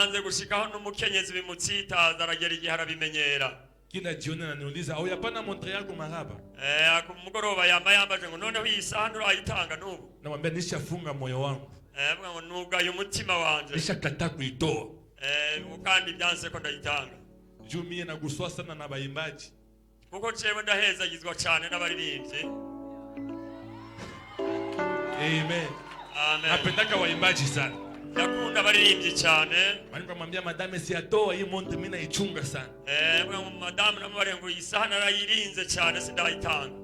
Anze gushikaho n'umukenyezi bimutsitaza aragera igihe arabimenyera. Kila jioni ananiuliza au yapana montre yako maraba. Kumugoroba yambaje ngo noneho iyi urayitanga nubu. Namwambia nishafunga moyo wangu. Vuga ngo nugaye umutima wanje. Nishakataa kuitoa. Ukandi byanse ko ndayitanga. Jumie naguswa sana na baimbaji. Kuko cewe ndahezagizwa cyane n'abaririmbyi. Amen. Amen. Napendaka waimbaji sana. Nakunda abaririmbyi cyane. Nikamwambia madame siatoa hii montre mimi naichunga sana. Madame namubare ngo isahana arayirinze cyane sindayitanga.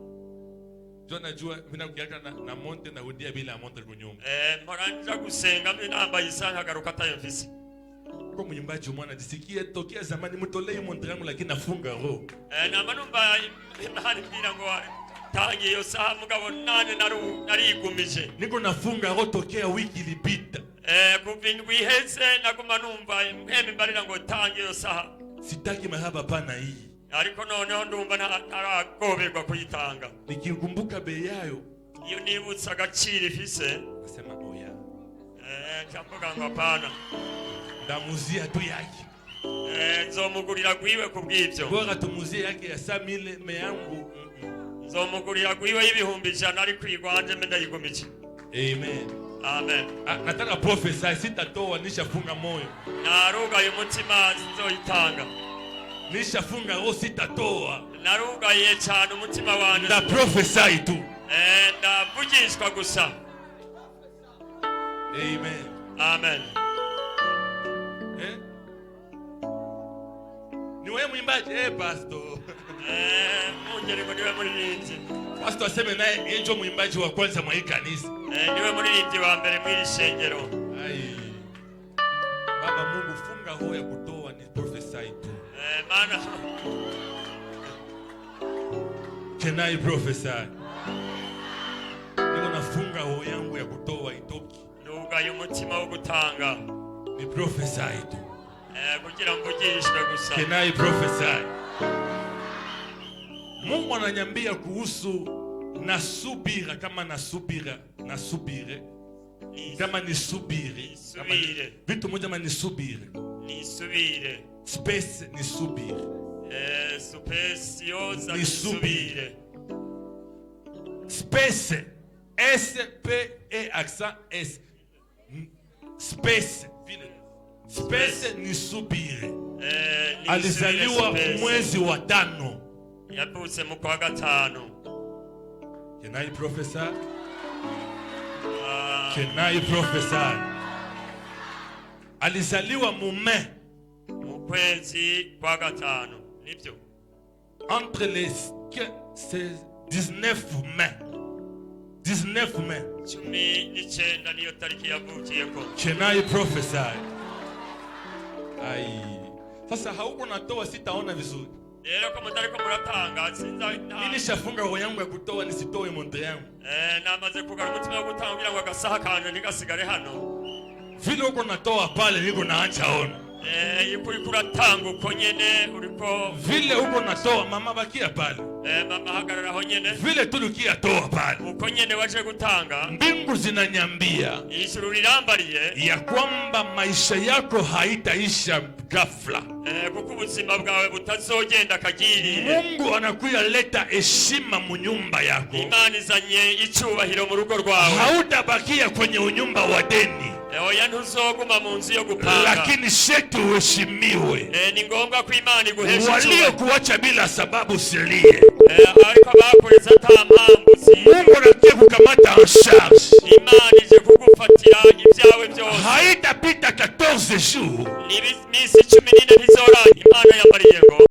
Jona jua mimi nakuiaka na montre na rudia bila montre kunyumba. Maranja gusenga mimi namba isahana garuka tayo mfisi. Kwa mwimbaji mwana jisikie tokea zamani mtolee montre yangu lakini nafunga roho. Na manumba imani bila ngo tangi yo saha mugabo nane narigumije. Niko nafunga roho tokea wiki ilipita. Kuvindwi heze naguma numva impeme mbarira ngo tangi yo saha. Sitaki mahaba pana hii. Ariko noneho ndumva naragoberwa kuyitanga. Nikikumbuka bei yayo. Iyo nibutsa agaciro ifise. Nasema oya. Cyamvuga ngo apana. Ndamuzia tu yake. Nzomugurira gwiwe kubw'ibyo. Bora tumuzie yake ya 5000 meyangu. Nzomugurira gwiwe y'ibihumbi 100 ari kwigwanje mbe ndayigumije. Amen. Amen. Nataka prophesy sitatoa nishafunga moyo. Narugaye umutima nzoyitanga. Nishafunga roho sitatoa. Narugaye cyane umutima wanje. Nda prophesy tu. Ndavugishwa gusa. Amen. Amen. Ni wewe mwimbaji pastor. Mungere ngo niwe muririmbyi. Pastor aseme naye yeye ndio mwimbaji wa kwanza mwa hii kanisa. Niwe muririmbyi wa mbere mw'iri shengero. Ai. Baba Mungu funga roho ya kutoa ni prophesy tu. Mana. Can I prophesy? Niko nafunga roho yangu ya kutoa itoki. Nugaye umutima wo gutanga. Ni prophesy tu. Kugira mvugishwe gusa. Can I prophesy? Mungu ananiambia kuhusu nasubira kama nasubire kama nisubire vitu moja kama nisubire space nisubire speciosa nisubire space S P E accent S space nisubire alizaliwa mwezi wa 5 yavutse mu kwa 5. Can I prophesy? Can I prophesy? Alizaliwa mu kwezi kwa 5. Nibyo. Entre les 19 mai. 19 mai. 19 niyo tariki yavukiyeko. Can I prophesy? Ai. Sasa hauko natoa sitaona vizuri. Lero ko mutari ko muratanga mimi nishafunga roho yangu ya kutoa nisitoe montre yangu. Namaze kugara umutima wo gutanga kugira ngo agasaha kanje ntigasigare hano. Vile uko natoa pale niko naacha ona. Yikuri kuratanga uko nyene uriko. Vile uko natoa mama bakia pale. Mama hagarara ho nyene. Vile tulikia toa pale. Uko nyene waje gutanga. Mbingu zinanyambia. Ijuru rirambariye. Ya kwamba maisha yako haitaisha ghafla. Kuko ubuzima bwawe butazogenda kagirire. Mungu anakuya leta heshima mu nyumba yako. Imana izanye icubahiro mu rugo rwawe. Hautabakia kwenye unyumba wa deni. Oya ntuzoguma mu nzu yo gupanga. Lakini shetu uheshimiwe. Ni ngombwa ko Imana iguhesha. Walio kuacha bila sababu usilie. Ariko bakoreza ata mpamvu si. Mungu anakuja kukamata en charge. Imana ije kugufatira ibyawe byose. Haitapita 14 jours. Ni misi 14 ntizora Imana yambariye ngo.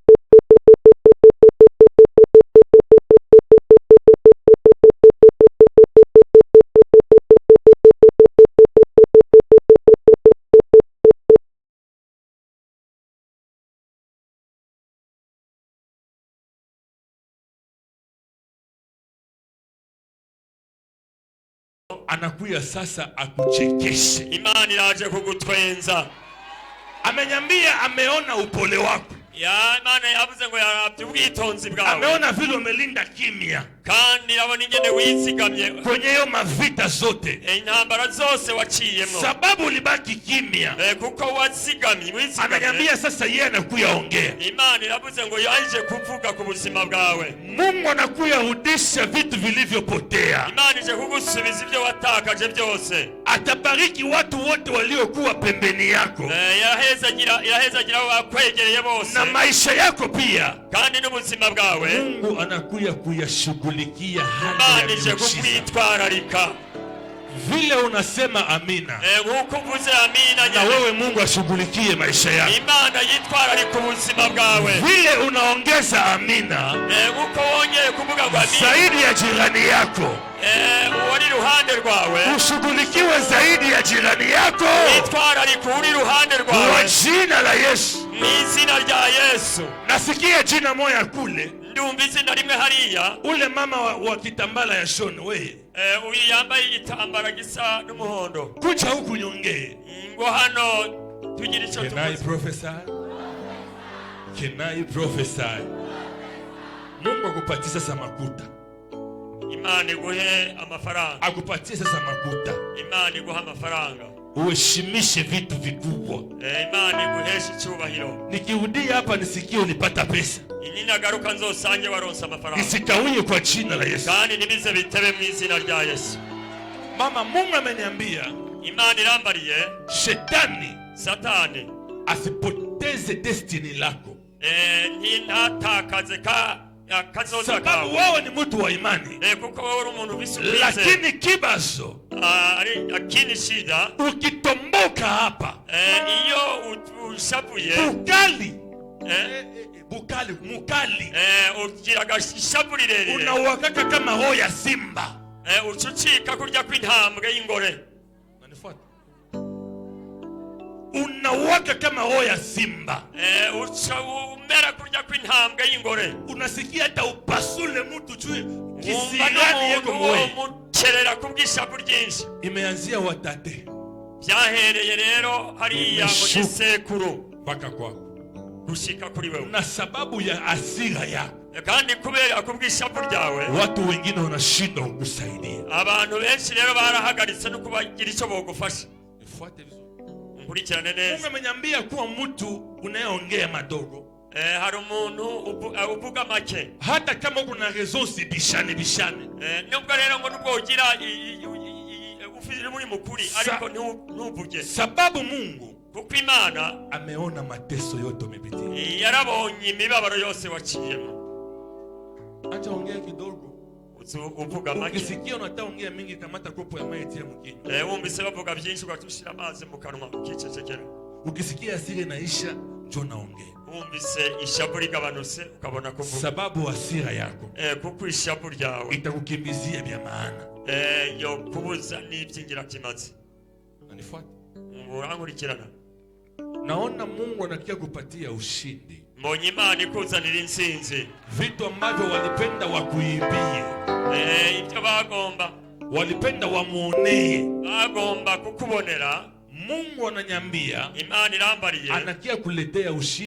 Anakuya sasa akuchekeshe. Imani iraje kugutwenza. Amenyambia ameona upole wako. Ya Imana yavuze ngo yarabye ubwitonzi bwawe. Ameona vile umelinda kimya. kandi irabona ingene wizigamye kwenye hiyo mavita zote, intambara zose waciyemo, sababu ulibaki kimya. kuko wazigamye. Ananiambia sasa yeye anakuya ongea. Imana iravuze ngo yaje kuvuga ku buzima bwawe. Mungu anakuya rudisha vitu vilivyopotea. Imana ije kugusubiza ibyo watakaje byose. Atabariki watu wote waliokuwa pembeni yako. Irahezagira wakwegereye bose. Na maisha yako pia. Kandi n'ubuzima bwawe. Mungu anakuya kuyashughulikia hadi Imana ije kukwitwararika. Vile unasema amina. Nkuko uvuze amina, na wewe Mungu ashughulikie maisha yako. Imana yitwararika ubuzima bwawe. Vile unaongeza amina. Nkuko wongeye kuvuga ngo amina. Zaidi ya jirani yako. Uri ruhande rwawe. Ushughulikiwe zaidi ya jirani yako. Yitwararika uri ruhande rwawe. Kwa jina la Yesu. Ni izina rya Yesu. Nasikia jina moja kule. Ndumva izina rimwe hariya. Ule mama wa kitambala ya shoni wewe. Uyu yambaye igitambara gisa n'umuhondo. Kucha huku nyongee. Ngo hano tugira icyo tuvuze. Can I prophesy? Can I prophesy? Mungu akupatie sasa makuta. Imana iguhe amafaranga. Akupatie sasa makuta. Imana iguhe amafaranga. Uheshimishe vitu vikubwa. Imana iguheshe icyubahiro. Nikirudia hapa nisikie ulipata pesa. Ninagaruka nzosange waronsa amafaranga. Isikawie kwa jina la Yesu. Kandi nibize bitebe mu izina rya Yesu. Mama, Mungu ameniambia, Imana irambariye, Shetani, Satani asipoteze destiny lako. Ntatakaze kazoza kawe. Sababu wewe ni mtu wa imani. Kuko wewe uri umuntu bisubize. Lakini kibazo, lakini shida, ukitomboka hapa, iyo ushavuye, mukali, ugira gashaburi rere. Unawakaka kama hoya simba. Ucucika kurya kw'intambwe y'ingore. Unanifuata? Unawaka kama hoya simba. Umera kurya kw'intambwe y'ingore. Unasikia hata upasule mtu juu kisigani yako mwe. Mukerera kubwishabu ryinshi. Imeanzia watate. Byahereye rero hariya ngo gisekuru mpaka kwako. Gushika kuri wewe. Na sababu ya hasira yako. Kandi kubera kubwishabu ryawe, watu wengine wanashindwa kukusaidia. Abantu benshi rero barahagaritse no kubagira icyo bogufasha. Nifuate vizuri. Nkurikirane neza. Mungu ameniambia kuwa mtu unayeongea madogo. Hari umuntu uvuga make. Hata kama kuna resource bishane. Nubwo rero ngo nubwo ugira ufite muri mukuri ariko ntuvuge. Sababu Mungu kuko Imana ameona mateso yote umepitia. Yarabonye imibabaro yose waciyemo. Acha ongea kidogo. Uvuga make. Ukisikia unataka ongea mingi, kamata kopo ya maji ya mkinyo. Wumvise bavuga byinshi ugatushira amazi mu kanwa ukicecekera. Ukisikia hasira inaisha, njoo naongea. Wumvise ishabu ligabanutse ukabona kuvuga. Sababu hasira yako kuko ishabu ryawe itakukimbizia vya maana. Yo kubuza n'ibyingira kimaze. Unanifuata? Urankurikirana? Naona Mungu anakia kupatia ushindi. Mbonye Imana ikuzanira insinzi. Vitu ambavyo walipenda wakuibie. Ibyo bagomba. Walipenda wamuonee. Bagomba kukubonera. Mungu ananyambia. Imana irambariye. Anakia kuletea ushindi.